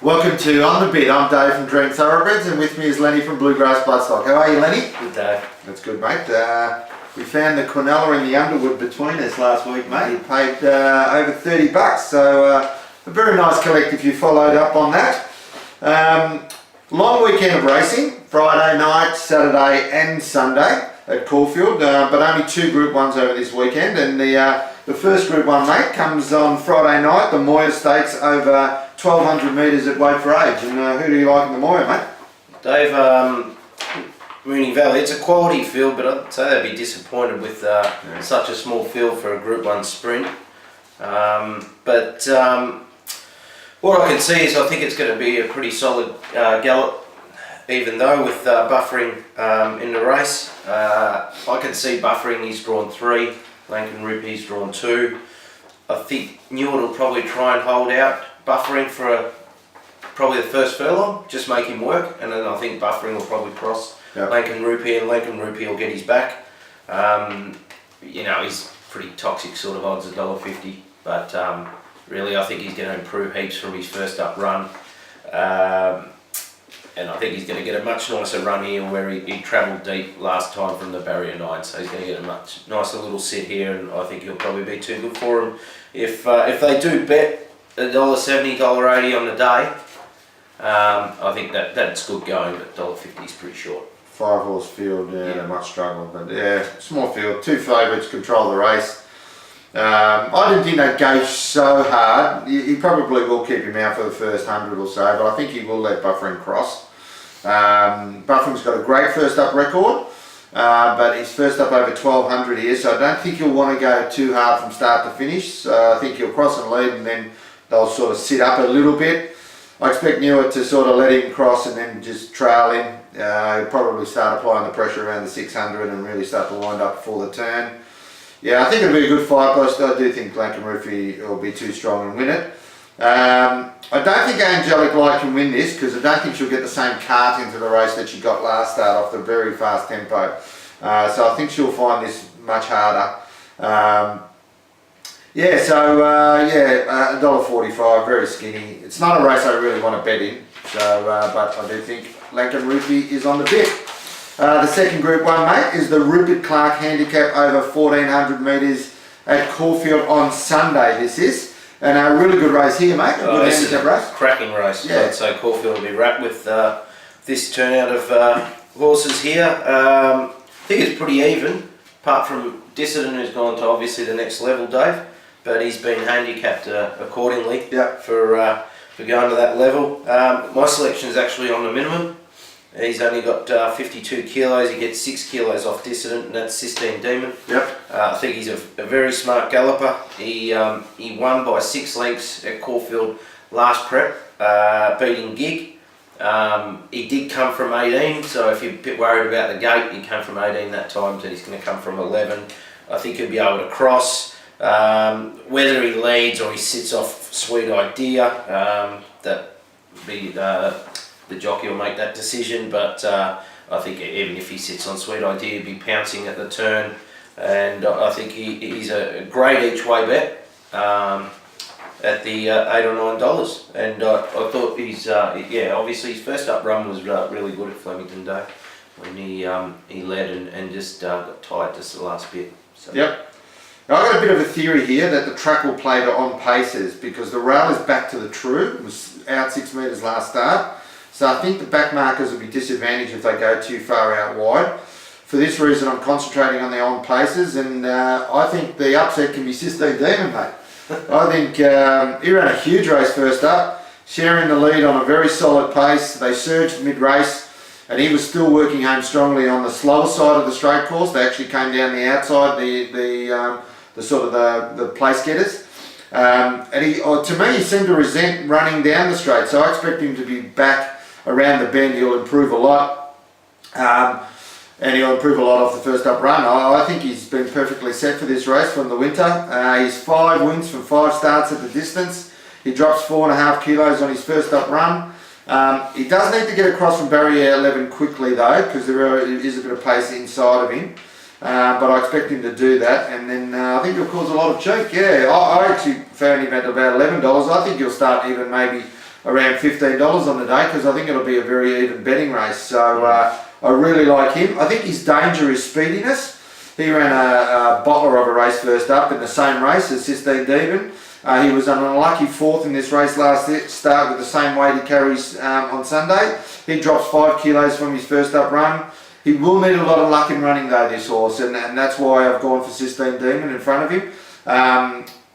Welcome to On The Bit. I'm Dave from Dream Thoroughbreds, and with me is Lenny from Bluegrass Bloodstock. How are you, Lenny? Good, Dave. That's good, mate. We found the Quinella in the underwood between us last week, mate. You paid over $30, so a very nice collect if you followed up on that. Long weekend of racing, Friday night, Saturday and Sunday at Caulfield, but only two Group 1s over this weekend, and the first Group 1, mate, comes on Friday night, the Moir Stakes over 1,200 metres at weight for age. And who do you like in the Moir, mate? Dave, Mooney Valley, it's a quality field, but I'd say they'd be disappointed with such a small field for a Group 1 sprint. But what I can see is I think it's going to be a pretty solid gallop, even though with Buffering in the race. I can see Buffering, he's drawn 3, Lankan Rupee's drawn 2. I think Newell will probably try and hold out Buffering for probably the first furlong, just make him work, and then I think Buffering will probably cross Lankan Rupee, and Lankan Rupee will get his back. You know, he's pretty toxic sort of odds, $1.50, but really I think he's going to improve heaps from his first up run. And I think he's going to get a much nicer run here where he travelled deep last time from the barrier 9, so he's going to get a much nicer little sit here, and I think he'll probably be too good for him. If they do bet $1.70, $1.80 on the day, I think that's good going, but $1.50 is pretty short. 5-horse field, yeah, much struggle, but yeah, small field, two favourites control the race. I didn't think they'd go so hard. He probably will keep him out for the first 100 or so, but I think he will let Buffering cross. Buffering's got a great first up record, but he's first up over 1,200 here, so I don't think he'll want to go too hard from start to finish. So I think he'll cross and lead, and then they'll sort of sit up a little bit. I expect Newell to sort of let him cross and then just trail him. He'll probably start applying the pressure around the 600 and really start to wind up before the turn. Yeah, I think it'll be a good fight, but I do think Lankan Rupee will be too strong and win it. I don't think Angelic Light can win this, because I don't think she'll get the same cart into the race that she got last start off the very fast tempo. So I think she'll find this much harder. $1.45, very skinny. It's not a race I really want to bet in, so but I do think Lankan Rupee is on the bit. The second Group 1, mate, is the Rupert Clark Handicap over 1,400 metres at Caulfield on Sunday. This is, and a really good race here, mate. A good handicap race. Cracking race. Yeah. So Caulfield will be wrapped with this turnout of horses here. I think it's pretty even, apart from Dissident, who's gone to obviously the next level, Dave. But he's been handicapped accordingly for going to that level. My selection is actually on the minimum. He's only got 52 kilos. He gets 6 kilos off Dissident, and that's Sistine Demon. I think he's a very smart galloper. He won by 6 lengths at Caulfield last prep, beating Gig. He did come from 18, so if you're a bit worried about the gate, he came from 18 that time, so he's going to come from 11. I think he'll be able to cross. Whether he leads or he sits off Sweet Idea, that be the jockey will make that decision, but I think even if he sits on Sweet Idea, he'll be pouncing at the turn, and I think he's a great each way bet at the $8 or $9, and I thought he's obviously his first up run was really good at Flemington Day when he led and just got tight just the last bit. So. Now, I've got a bit of a theory here that the track will play to on paces, because the rail is back to the true. It was out 6 metres last start. So I think the back markers will be disadvantaged if they go too far out wide. For this reason, I'm concentrating on the on paces, and I think the upset can be Sistine Demon, mate. I think he ran a huge race first up, sharing the lead on a very solid pace. They surged mid-race, and he was still working home strongly on the slower side of the straight course. They actually came down the outside, the place getters. And to me, he seemed to resent running down the straight, so I expect him to be back around the bend. He'll improve a lot, and he'll improve a lot off the first up run. I think he's been perfectly set for this race from the winter. He's 5 wins from 5 starts at the distance. He drops 4.5 kilos on his first up run. He does need to get across from barrier 11 quickly though, because there is a bit of pace inside of him. But I expect him to do that, and then I think he'll cause a lot of cheek. Yeah, I actually found him at about $11. I think he'll start even maybe around $15 on the day, because I think it'll be a very even betting race. So I really like him. I think his danger is speediness. He ran a bottler of a race first up in the same race as Sistine Demon. He was an unlucky fourth in this race last start with the same weight he carries on Sunday. He drops 5 kilos from his first up run. He will need a lot of luck in running though, this horse, and that's why I've gone for Sistine Demon in front of him.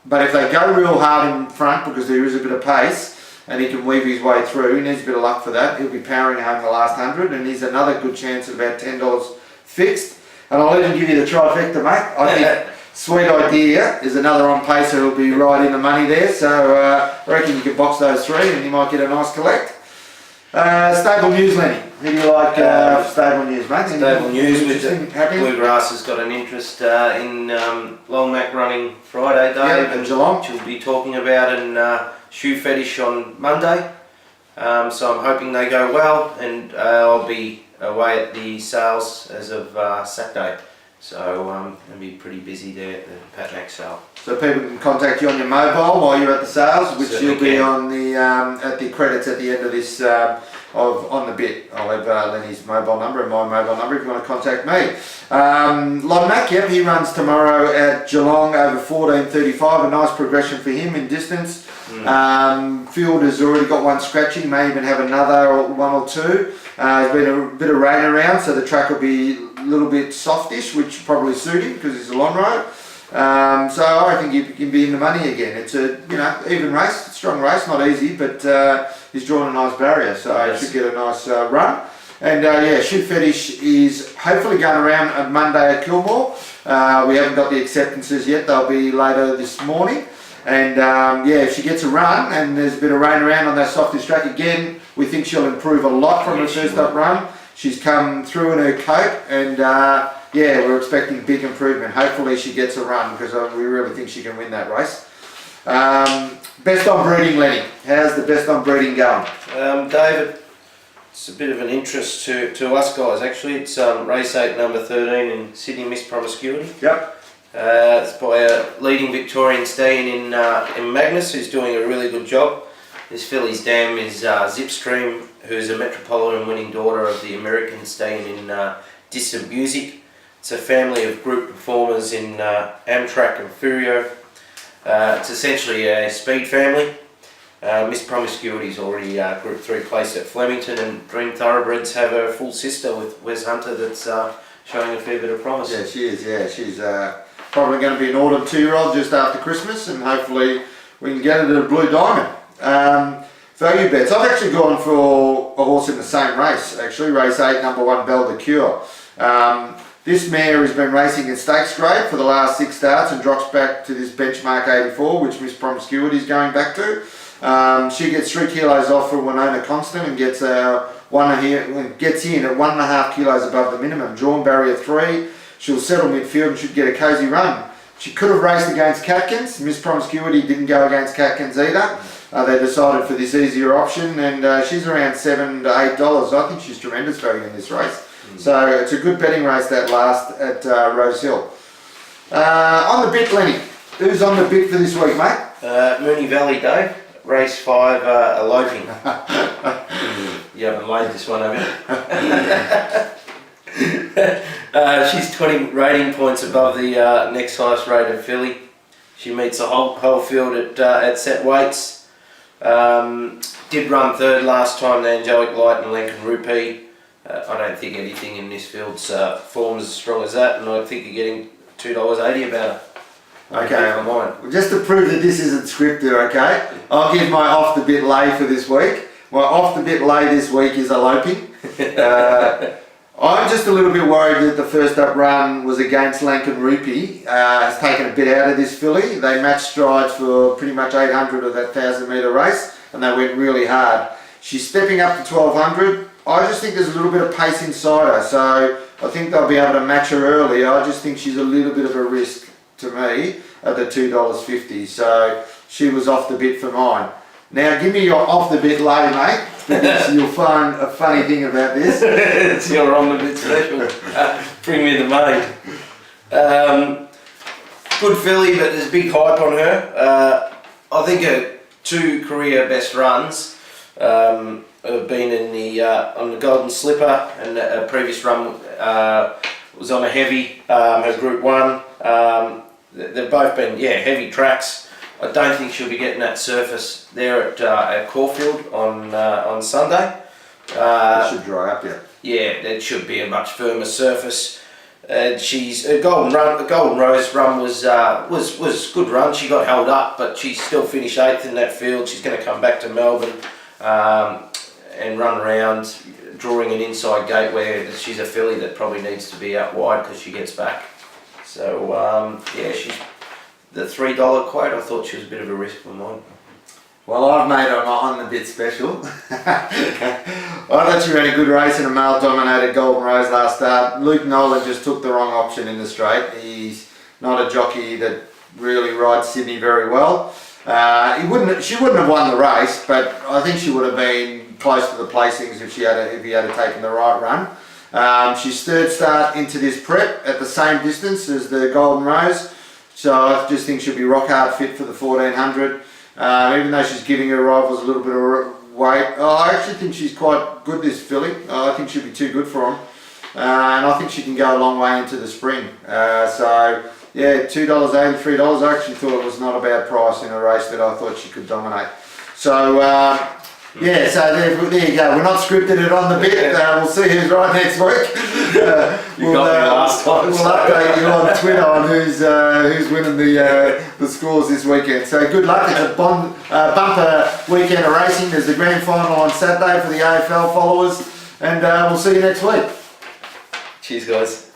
But if they go real hard in front, because there is a bit of pace, and he can weave his way through, he needs a bit of luck for that. He'll be powering home the last 100, and he's another good chance at about $10 fixed. And I'll even give you the trifecta, mate. I think Sweet Idea is another on pacer who'll be right in the money there. So I reckon you can box those three and you might get a nice collect. Stable News, Lenny. Who do you like Stable News, mate? Stable News with Bluegrass has got an interest in Long Mac running Friday, Dave, and Geelong, which we'll be talking about, and Shoe Fetish on Monday. So I'm hoping they go well, and I'll be away at the sales as of Saturday. So it'll be pretty busy there at the Patnack sale. So people can contact you on your mobile while you're at the sales, which you'll be on the at the credits at the end of this on the bit. I'll have Lenny's mobile number and my mobile number if you want to contact me. Long Mac, yep, he runs tomorrow at Geelong over 14:35. A nice progression for him in distance. Field has already got one scratchy, may even have another one or two. There's been a bit of rain around, so the track will be a little bit softish, which probably suit him because it's a long road. So I think he can be in the money again. It's a even race, strong race, not easy, but he's drawn a nice barrier, so he should get a nice run. And Shoot Fetish is hopefully going around on Monday at Kilmore. We haven't got the acceptances yet; they'll be later this morning. And if she gets a run and there's a bit of rain around on that softest track again, we think she'll improve a lot from her first up run. She's come through in her coat, and we're expecting big improvement. Hopefully she gets a run, because we really think she can win that race. Best on breeding, Lenny. How's the best on breeding going? David, it's a bit of an interest to us guys actually. It's race 8, number 13 in Sydney, Miss Promiscuity. Yep. It's by a leading Victorian stallion in Magnus, who's doing a really good job. This filly's dam is Zipstream, who's a Metropolitan winning daughter of the American stallion in Distant Music. It's a family of group performers in Amtrak and Furio. It's essentially a speed family. Miss Promiscuity's already Group 3 placed at Flemington, and Dream Thoroughbreds have a full sister with Wes Hunter that's showing a fair bit of promise. Yeah, she is. Yeah, she's probably going to be an autumn 2-year-old just after Christmas, and hopefully we can get it at a Blue Diamond. Value bets. I've actually gone for a horse in the same race, actually, race 8, number 1, Belle de Cure. This mare has been racing in stakes grade for the last 6 starts and drops back to this benchmark 84, which Miss Promiscuity is going back to. She gets 3 kilos off for Winona Constant and gets in at 1.5 kilos above the minimum. Drawn barrier 3. She'll settle midfield and should get a cosy run. She could have raced against Catkins. Miss Promiscuity didn't go against Catkins either. They decided for this easier option, and she's around $7 to $8. I think she's tremendous value in this race. So it's a good betting race, that last at Rose Hill. On the bit, Lenny. Who's on the bit for this week, mate? Moonee Valley, Dave. Race 5, eloping. You haven't made this one, have you? She's 20 rating points above the next highest rated filly. She meets the whole field at set weights. Did run 3rd last time, the Angelic Light and Lincoln Rupee. I don't think anything in this field's form is as strong as that, and I think you're getting $2.80 about it. Okay, well, just to prove that this isn't scripted, okay, I'll give my off the bit lay for this week. My off the bit lay this week is eloping. I'm just a little bit worried that the first up run was against Lincoln Rupee. Has taken a bit out of this filly. They matched strides for pretty much 800 of that 1,000 metre race, and they went really hard. She's stepping up to 1,200. I just think there's a little bit of pace inside her, so I think they'll be able to match her early. I just think she's a little bit of a risk to me at the $2.50, so she was off the bit for mine. Now give me your off the bit lay, mate, because you'll find a funny thing about this. It's your on the bit special. Bring me the money. Good filly, but there's big hype on her. I think her 2 career best runs been in the on the Golden Slipper, and a previous run was on a heavy, her Group 1. They've both been heavy tracks. I don't think she'll be getting that surface there at Caulfield on Sunday. It should dry up, yeah. Yeah, that should be a much firmer surface. She's a Golden Rose run was a good run. She got held up, but she still finished 8th in that field. She's going to come back to Melbourne and run around, drawing an inside gate where she's a filly that probably needs to be out wide because she gets back. So she's the $3 quote. I thought she was a bit of a risk for mine. Well, I've made her on the bit special. I thought she ran a good race in a male-dominated Golden Rose last start. Luke Nolan just took the wrong option in the straight. He's not a jockey that really rides Sydney very well. She wouldn't have won the race, but I think she would have been close to the placings if he had taken the right run. She's third start into this prep at the same distance as the Golden Rose, so I just think she'll be rock hard fit for the 1400. Even though she's giving her rivals a little bit of weight, I actually think she's quite good, this filly. I think she'll be too good for them, and I think she can go a long way into the spring. $2.80, $3. I actually thought it was not a bad price in a race that I thought she could dominate. So so there you go. We're not scripted it on the bit. We'll see who's right next week. We'll update you on Twitter on who's winning the scores this weekend. So good luck. It's a bumper weekend of racing. There's the grand final on Saturday for the AFL followers, and we'll see you next week. Cheers, guys.